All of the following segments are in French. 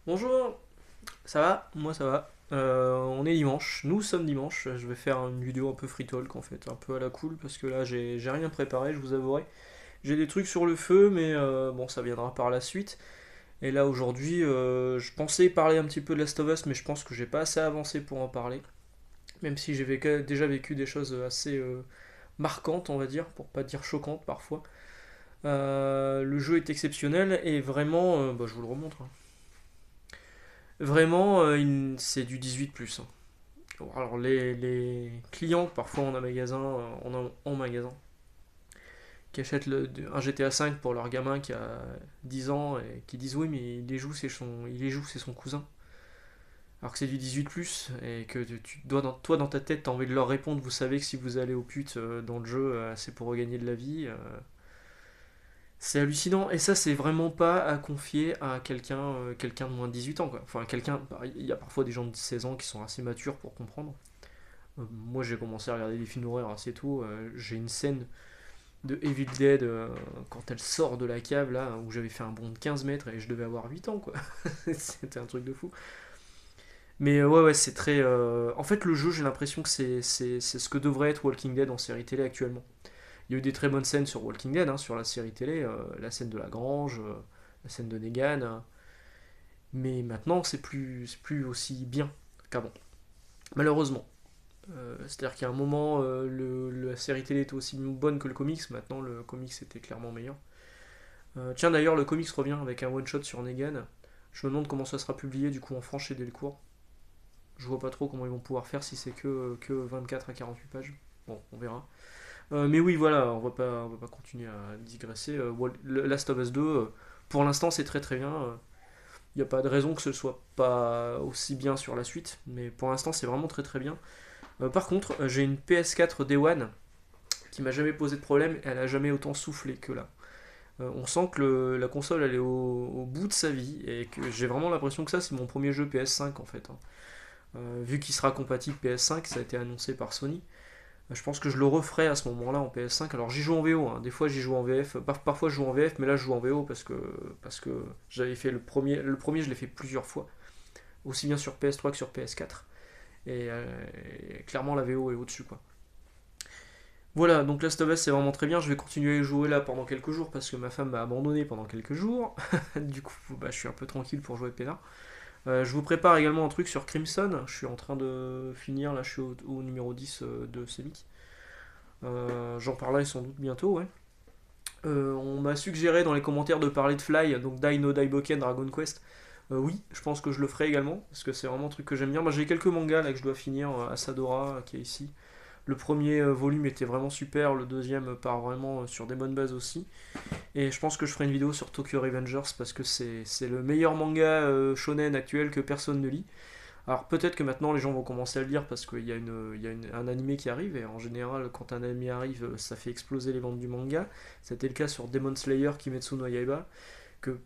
Bonjour, ça va? Moi ça va. On est dimanche, nous sommes dimanche. Je vais faire une vidéo un peu free talk en fait, un peu à la cool parce que là j'ai rien préparé, je vous avouerai. J'ai des trucs sur le feu, mais bon, ça viendra par la suite. Et là aujourd'hui, je pensais parler un petit peu de Last of Us, mais je pense que j'ai pas assez avancé pour en parler. Même si déjà vécu des choses assez marquantes, on va dire, pour pas dire choquantes parfois. Le jeu est exceptionnel et vraiment, bah, je vous le remontre, hein. Vraiment, c'est du 18+, hein. Bon, alors les clients que parfois en magasin qui achètent un GTA 5 pour leur gamin qui a 10 ans et qui disent oui mais il les joue c'est son cousin. Alors que c'est du 18+, et que toi dans ta tête t'as envie de leur répondre, vous savez que si vous allez au pute dans le jeu c'est pour regagner de la vie. C'est hallucinant et ça c'est vraiment pas à confier à quelqu'un de moins de 18 ans quoi. Enfin quelqu'un, il y a parfois des gens de 16 ans qui sont assez matures pour comprendre. Moi j'ai commencé à regarder des films d'horreur assez tôt. J'ai une scène de Evil Dead quand elle sort de la cave là où j'avais fait un bond de 15 mètres et je devais avoir 8 ans quoi. C'était un truc de fou. Mais ouais c'est très... En fait le jeu j'ai l'impression que c'est ce que devrait être Walking Dead en série télé actuellement. Il y a eu des très bonnes scènes sur Walking Dead, hein, sur la série télé, la scène de la grange, la scène de Negan, mais maintenant c'est plus aussi bien qu'avant. Malheureusement. C'est-à-dire qu'il y a un moment, la série télé était aussi bonne que le comics, maintenant le comics était clairement meilleur. Tiens d'ailleurs, le comics revient avec un one-shot sur Negan. Je me demande comment ça sera publié du coup en France chez Delcourt. Je vois pas trop comment ils vont pouvoir faire si c'est que 24 à 48 pages. Bon, on verra. Mais oui, voilà, on va pas continuer à digresser. Last of Us 2, pour l'instant, c'est très très bien. Il n'y a pas de raison que ce soit pas aussi bien sur la suite, mais pour l'instant, c'est vraiment très très bien. Par contre, j'ai une PS4 Day One qui m'a jamais posé de problème et elle a jamais autant soufflé que là. On sent que la console elle est au bout de sa vie et que j'ai vraiment l'impression que ça c'est mon premier jeu PS5 en fait, hein. Vu qu'il sera compatible PS5, ça a été annoncé par Sony. Je pense que je le referai à ce moment-là en PS5. Alors j'y joue en VO, hein. Des fois j'y joue en VF, parfois je joue en VF, mais là je joue en VO parce que j'avais fait le premier je l'ai fait plusieurs fois, aussi bien sur PS3 que sur PS4. Et clairement la VO est au-dessus quoi. Voilà, donc Last of Us c'est vraiment très bien. Je vais continuer à jouer là pendant quelques jours parce que ma femme m'a abandonné pendant quelques jours. Du coup, bah, je suis un peu tranquille pour jouer peinard. Je vous prépare également un truc sur Crimson. Je suis en train de finir, là je suis au numéro 10 de Semic. J'en parlerai sans doute bientôt, ouais. On m'a suggéré dans les commentaires de parler de Fly, donc Dai no Daiboken Dragon Quest. Oui, je pense que je le ferai également, parce que c'est vraiment un truc que j'aime bien. Moi, j'ai quelques mangas là que je dois finir, Asadora qui est ici. Le premier volume était vraiment super, le deuxième part vraiment sur des bonnes bases aussi. Et je pense que je ferai une vidéo sur Tokyo Revengers parce que c'est le meilleur manga shonen actuel que personne ne lit. Alors peut-être que maintenant les gens vont commencer à le lire parce qu'il y a, un animé qui arrive et en général quand un animé arrive ça fait exploser les ventes du manga. C'était le cas sur Demon Slayer Kimetsu no Yaiba que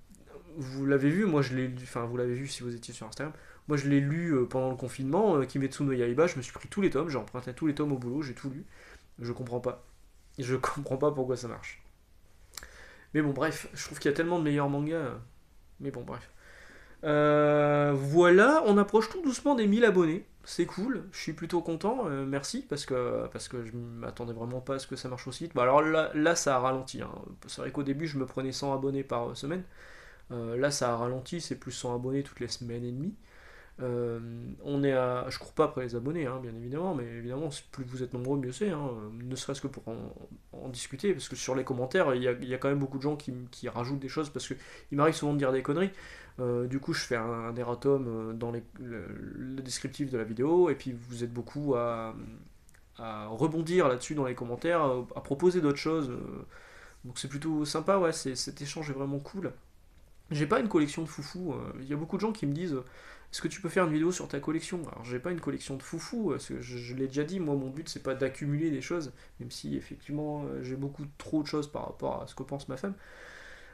vous l'avez vu, moi je l'ai lu, enfin vous l'avez vu si vous étiez sur Instagram. Moi je l'ai lu pendant le confinement, Kimetsu no Yaiba, je me suis pris tous les tomes, j'ai emprunté tous les tomes au boulot, j'ai tout lu. Je comprends pas. Je comprends pas pourquoi ça marche. Mais bon bref, je trouve qu'il y a tellement de meilleurs mangas. Mais bon bref. Voilà, on approche tout doucement des 1000 abonnés. C'est cool, je suis plutôt content, merci, parce que je m'attendais vraiment pas à ce que ça marche aussi vite. Bah alors là ça a ralenti, hein. C'est vrai qu'au début je me prenais 100 abonnés par semaine. Là ça a ralenti, c'est plus 100 abonnés toutes les semaines et demie. Je cours pas après les abonnés, hein, bien évidemment, mais évidemment, plus vous êtes nombreux, mieux c'est, hein, ne serait-ce que pour en discuter, parce que sur les commentaires, il y a quand même beaucoup de gens qui rajoutent des choses, parce qu'il m'arrive souvent de dire des conneries. Du coup, je fais un erratum dans le descriptif de la vidéo, et puis vous êtes beaucoup à rebondir là-dessus dans les commentaires, à proposer d'autres choses. Donc c'est plutôt sympa, ouais, cet échange est vraiment cool. J'ai pas une collection de foufou. Il y a beaucoup de gens qui me disent est-ce que tu peux faire une vidéo sur ta collection? Alors j'ai pas une collection de foufou, parce que je l'ai déjà dit, moi mon but c'est pas d'accumuler des choses, même si effectivement j'ai beaucoup trop de choses par rapport à ce que pense ma femme.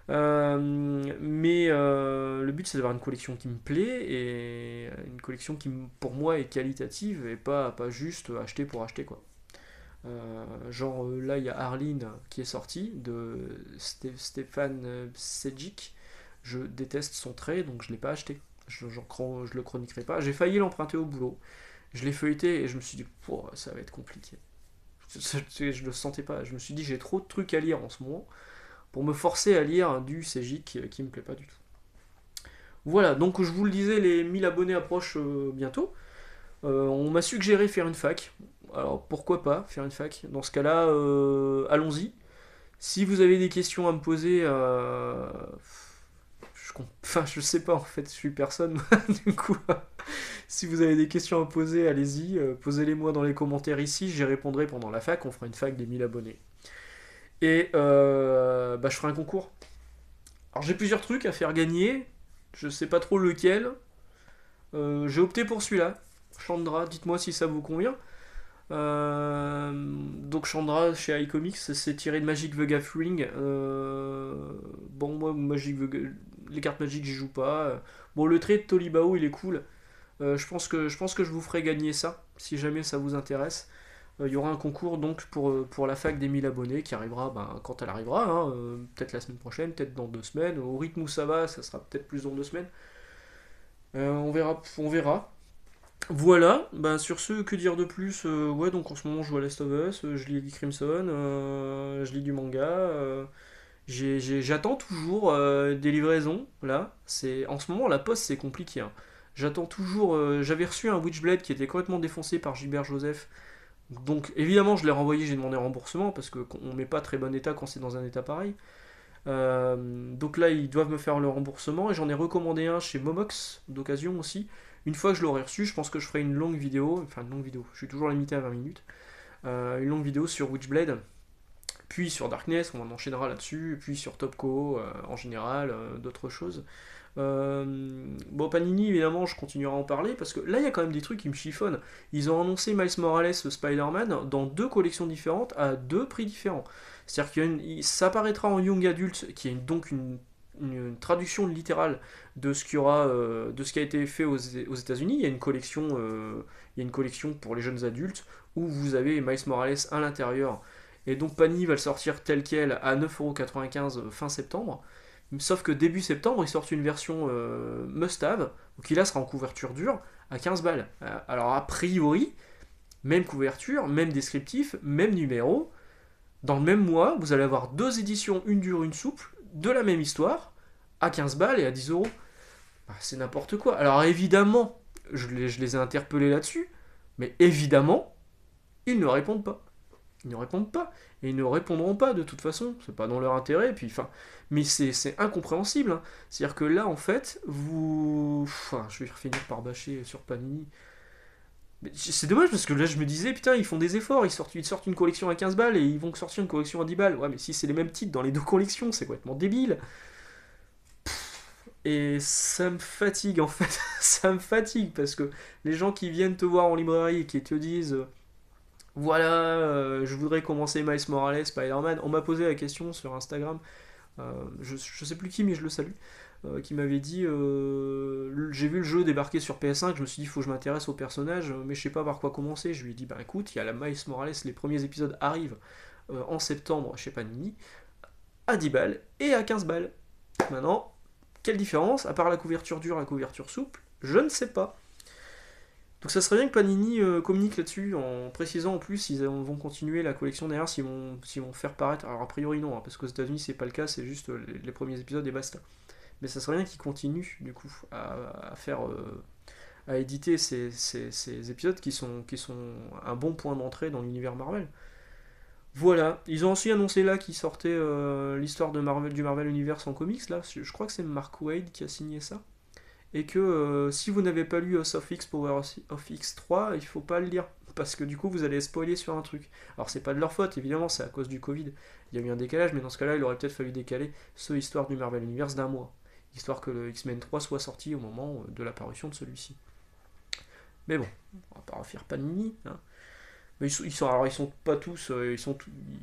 Mais le but c'est d'avoir une collection qui me plaît et une collection qui pour moi est qualitative et pas juste acheter pour acheter quoi. Là il y a Arline qui est sorti de Stéphane Sejic. Je déteste son trait donc je l'ai pas acheté. je le chroniquerai pas. J'ai failli l'emprunter au boulot. Je l'ai feuilleté et je me suis dit, pouah, ça va être compliqué. Je le sentais pas. Je me suis dit, j'ai trop de trucs à lire en ce moment pour me forcer à lire du CJ qui me plaît pas du tout. Voilà, donc je vous le disais, les 1000 abonnés approchent bientôt. On m'a suggéré faire une fac. Alors pourquoi pas faire une fac? Dans ce cas-là, allons-y. Si vous avez des questions à me poser, enfin je sais pas en fait, je suis personne du coup. Si vous avez des questions à poser, allez-y, posez-les moi dans les commentaires ici, j'y répondrai pendant la fac, on fera une fac des 1000 abonnés. Et bah, je ferai un concours. Alors j'ai plusieurs trucs à faire gagner, je sais pas trop lequel. J'ai opté pour celui-là. Chandra, dites-moi si ça vous convient. Donc Chandra chez iComics, c'est tiré de Magic the Gathering. Bon, moi, les cartes Magic, j'y joue pas. Bon, le trait de Tolibao, il est cool. Je pense que je vous ferai gagner ça, si jamais ça vous intéresse. Il y aura un concours donc pour la fac des 1000 abonnés qui arrivera ben, quand elle arrivera, hein, peut-être la semaine prochaine, peut-être dans 2 semaines. Au rythme où ça va, ça sera peut-être plus dans 2 semaines. On verra, on verra. Voilà, bah sur ce, que dire de plus. Ouais, donc en ce moment je joue à Last of Us, je lis Crimson, je lis du manga. J'attends toujours des livraisons, là. En ce moment, la poste c'est compliqué, hein. J'attends toujours. J'avais reçu un Witchblade qui était complètement défoncé par Gilbert Joseph. Donc évidemment, je l'ai renvoyé, j'ai demandé remboursement parce qu'on met pas très bon état quand c'est dans un état pareil. Donc là, ils doivent me faire le remboursement et j'en ai recommandé un chez Momox d'occasion aussi. Une fois que je l'aurai reçu, je pense que je ferai une longue vidéo, enfin une longue vidéo, je suis toujours limité à 20 minutes, une longue vidéo sur Witchblade, puis sur Darkness, on en enchaînera là-dessus, puis sur Topco en général, d'autres choses. Bon, Panini, évidemment, je continuerai à en parler parce que là, il y a quand même des trucs qui me chiffonnent. Ils ont annoncé Miles Morales Spider-Man dans 2 collections différentes à 2 prix différents. C'est-à-dire ça apparaîtra en Young Adult, qui est donc une traduction littérale de ce de ce qui a été fait aux États-Unis. Il y a une collection pour les jeunes adultes où vous avez Miles Morales à l'intérieur. Et donc Panini va le sortir tel quel à 9,95€ fin septembre. Sauf que début septembre, ils sortent une version must-have, qui là sera en couverture dure, à 15 balles. Alors a priori, même couverture, même descriptif, même numéro. Dans le même mois, vous allez avoir 2 éditions, une dure, une souple, de la même histoire, à 15 balles et à 10€. Bah, c'est n'importe quoi. Alors évidemment, je les ai interpellés là-dessus, mais évidemment, ils ne répondent pas. Ils ne répondent pas. Et ils ne répondront pas de toute façon. C'est pas dans leur intérêt. Puis, enfin, mais c'est incompréhensible, hein. C'est-à-dire que là, en fait, enfin, je vais finir par bâcher sur Panini. Mais c'est dommage parce que là, je me disais, putain, ils font des efforts. Ils sortent une collection à 15 balles et ils vont sortir une collection à 10 balles. Ouais, mais si c'est les mêmes titres dans les 2 collections, c'est complètement débile. Et ça me fatigue en fait. Ça me fatigue parce que les gens qui viennent te voir en librairie et qui te disent voilà, je voudrais commencer Miles Morales, Spider-Man. On m'a posé la question sur Instagram, je sais plus qui, mais je le salue, qui m'avait dit j'ai vu le jeu débarquer sur PS5, je me suis dit, il faut que je m'intéresse au personnage, mais je sais pas par quoi commencer. Je lui ai dit, bah écoute, il y a la Miles Morales, les premiers épisodes arrivent en septembre chez Panini, à 10 balles et à 15 balles. Maintenant, quelle différence, à part la couverture dure, la couverture souple, je ne sais pas. Donc ça serait bien que Panini communique là-dessus en précisant en plus s'ils vont continuer la collection derrière, s'ils vont faire paraître. Alors a priori non, hein, parce qu'aux États-Unis c'est pas le cas, c'est juste les premiers épisodes et basta. Mais ça serait bien qu'ils continuent du coup à faire à éditer ces épisodes qui sont un bon point d'entrée dans l'univers Marvel. Voilà, ils ont aussi annoncé là qu'ils sortaient l'histoire de Marvel du Marvel Universe en comics là. Je crois que c'est Mark Waid qui a signé ça et que si vous n'avez pas lu House of X Power of X 3, il faut pas le lire, parce que du coup vous allez spoiler sur un truc. Alors c'est pas de leur faute, évidemment, c'est à cause du Covid. Il y a eu un décalage, mais dans ce cas-là, il aurait peut-être fallu décaler ce histoire du Marvel Universe d'1 mois, histoire que le X-Men 3 soit sorti au moment de la parution de celui-ci. Mais bon, on va pas refaire Panini, hein. Mais alors ils sont pas tous, il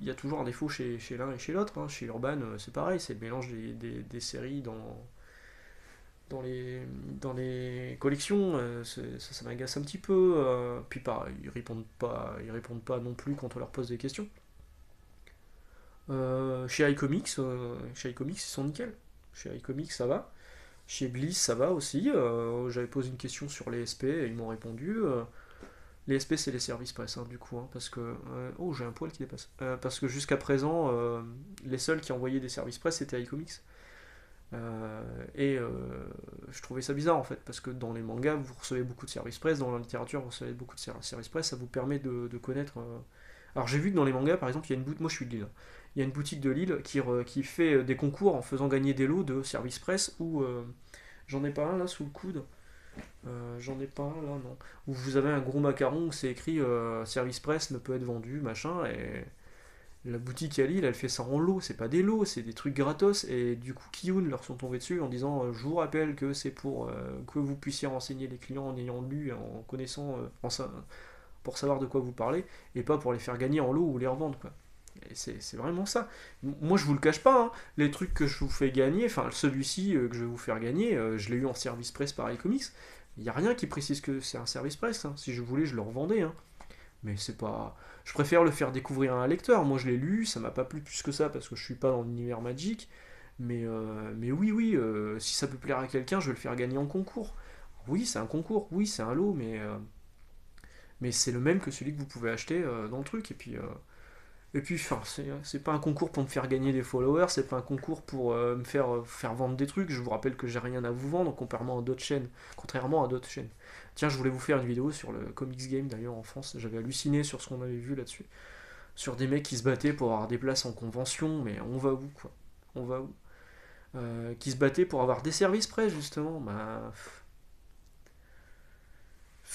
y a toujours un défaut chez l'un et chez l'autre, hein. Chez Urban, c'est pareil, c'est le mélange des séries dans les, dans les collections, ça m'agace un petit peu. Puis pareil, ils répondent pas non plus quand on leur pose des questions. Chez iComics, ils sont nickel. Chez iComics, ça va. Chez Bliss, ça va aussi. J'avais posé une question sur les SP et ils m'ont répondu. Les SP, c'est les services presse, hein, du coup, hein, parce que... oh, j'ai un poil qui dépasse. Parce que jusqu'à présent, les seuls qui envoyaient des services presse, c'était iComics. Je trouvais ça bizarre, en fait, parce que dans les mangas, vous recevez beaucoup de services presse, dans la littérature, vous recevez beaucoup de services presse, ça vous permet de connaître... Alors j'ai vu que dans les mangas, par exemple, il y a une boutique... Moi, je suis de Lille. Il y a une boutique de Lille qui fait des concours en faisant gagner des lots de services presse où... j'en ai pas un, là, sous le coude. J'en ai pas un là, non. Où vous avez un gros macaron où c'est écrit service presse ne peut être vendu, machin, et la boutique à Lille, elle fait ça en lot, c'est pas des lots, c'est des trucs gratos, et du coup, Kiyun leur sont tombés dessus en disant je vous rappelle que c'est pour que vous puissiez renseigner les clients en ayant lu, en connaissant, pour savoir de quoi vous parlez, et pas pour les faire gagner en lot ou les revendre, quoi. Et c'est vraiment ça. Moi, je vous le cache pas, hein, les trucs que je vous fais gagner, enfin celui-ci que je vais vous faire gagner, je l'ai eu en service presse par iComics. Il n'y a rien qui précise que c'est un service presse, hein. Si je voulais, je le revendais, hein. Mais c'est pas. Je préfère le faire découvrir à un lecteur. Moi, je l'ai lu, ça m'a pas plu plus que ça parce que je suis pas dans l'univers Magic. Mais oui, oui, si ça peut plaire à quelqu'un, je vais le faire gagner en concours. Oui, c'est un concours, oui, c'est un lot, mais c'est le même que celui que vous pouvez acheter dans le truc. Et puis enfin, c'est pas un concours pour me faire gagner des followers, c'est pas un concours pour me faire vendre des trucs. Je vous rappelle que j'ai rien à vous vendre, contrairement à d'autres chaînes. Tiens, je voulais vous faire une vidéo sur le Comics Game d'ailleurs en France. J'avais halluciné sur ce qu'on avait vu là-dessus. Sur des mecs qui se battaient pour avoir des places en convention, mais on va où quoi? On va où? Qui se battaient pour avoir des services prêts justement. Bah,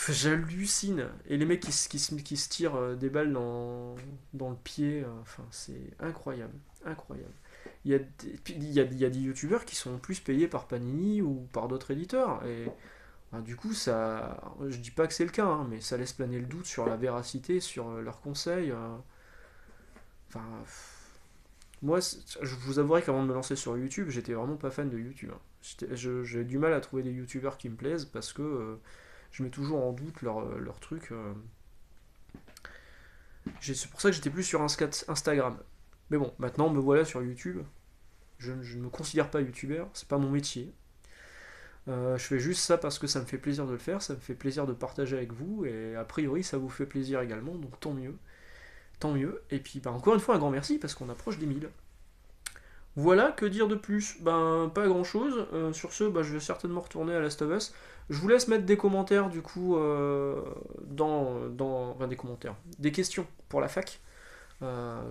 j'hallucine. Et les mecs qui se tirent des balles dans le pied, enfin, c'est incroyable. Incroyable. Il y a des youtubeurs qui sont plus payés par Panini ou par d'autres éditeurs. Et ben, du coup, ça, je dis pas que c'est le cas, hein, mais ça laisse planer le doute sur la véracité, sur leurs conseils. Enfin, moi, je vous avouerai qu'avant de me lancer sur YouTube, j'étais vraiment pas fan de YouTube, hein. J'ai du mal à trouver des youtubeurs qui me plaisent parce que je mets toujours en doute leur truc. C'est pour ça que j'étais plus sur Instagram. Mais bon, maintenant me voilà sur YouTube. Je ne me considère pas youtubeur, c'est pas mon métier. Je fais juste ça parce que ça me fait plaisir de le faire, ça me fait plaisir de partager avec vous, et a priori ça vous fait plaisir également, donc tant mieux. Tant mieux. Et puis bah, encore une fois un grand merci parce qu'on approche des 1000. Voilà, que dire de plus? Ben, pas grand chose. Sur ce, bah, je vais certainement retourner à Last of Us. Je vous laisse mettre des commentaires, du coup, enfin, des commentaires, des questions pour la fac,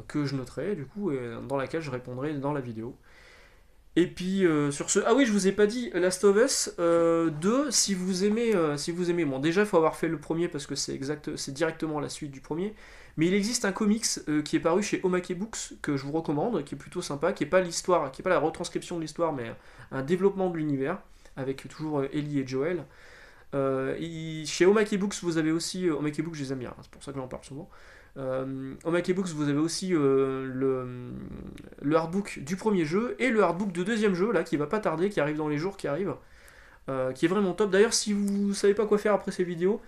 que je noterai, du coup, et dans laquelle je répondrai dans la vidéo. Et puis, sur ce... Ah oui, je vous ai pas dit, Last of Us 2, si vous aimez... Bon, déjà, il faut avoir fait le premier, parce que c'est directement la suite du premier. Mais il existe un comics qui est paru chez Omake Books que je vous recommande, qui est plutôt sympa, qui est pas l'histoire, qui est pas la retranscription de l'histoire, mais un développement de l'univers avec toujours Ellie et Joel. Chez Omake Books, vous avez aussi Omake Books, je les aime bien, hein, c'est pour ça que j'en parle souvent. Omake Books, vous avez aussi le artbook du premier jeu et le artbook de deuxième jeu là qui va pas tarder, qui arrive dans les jours qui arrivent, qui est vraiment top. D'ailleurs, si vous savez pas quoi faire après ces vidéos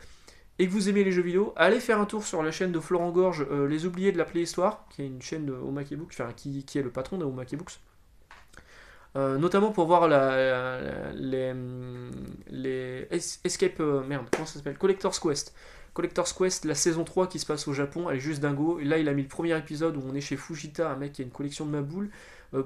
et que vous aimez les jeux vidéo, allez faire un tour sur la chaîne de Florent Gorge, Les Oubliés de la Playhistoire, qui est une chaîne de Omake Books, enfin qui est le patron de Omake Books. Notamment pour voir les Escape, merde, comment ça s'appelle, Collector's Quest. Collector's Quest, la saison 3 qui se passe au Japon, elle est juste dingo. Et là, il a mis le premier épisode où on est chez Fujita, un mec qui a une collection de maboules.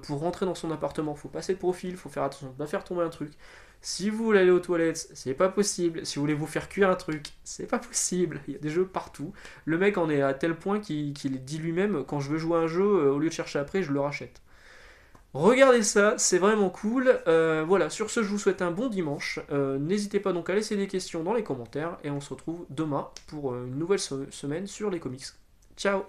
Pour rentrer dans son appartement, faut passer le profil, faut faire attention de ne pas faire tomber un truc. Si vous voulez aller aux toilettes, c'est pas possible. Si vous voulez vous faire cuire un truc, c'est pas possible. Il y a des jeux partout. Le mec en est à tel point qu'il dit lui-même, quand je veux jouer à un jeu, au lieu de chercher après, je le rachète. Regardez ça, c'est vraiment cool. Voilà, sur ce, je vous souhaite un bon dimanche. N'hésitez pas donc à laisser des questions dans les commentaires et on se retrouve demain pour une nouvelle semaine sur les comics. Ciao!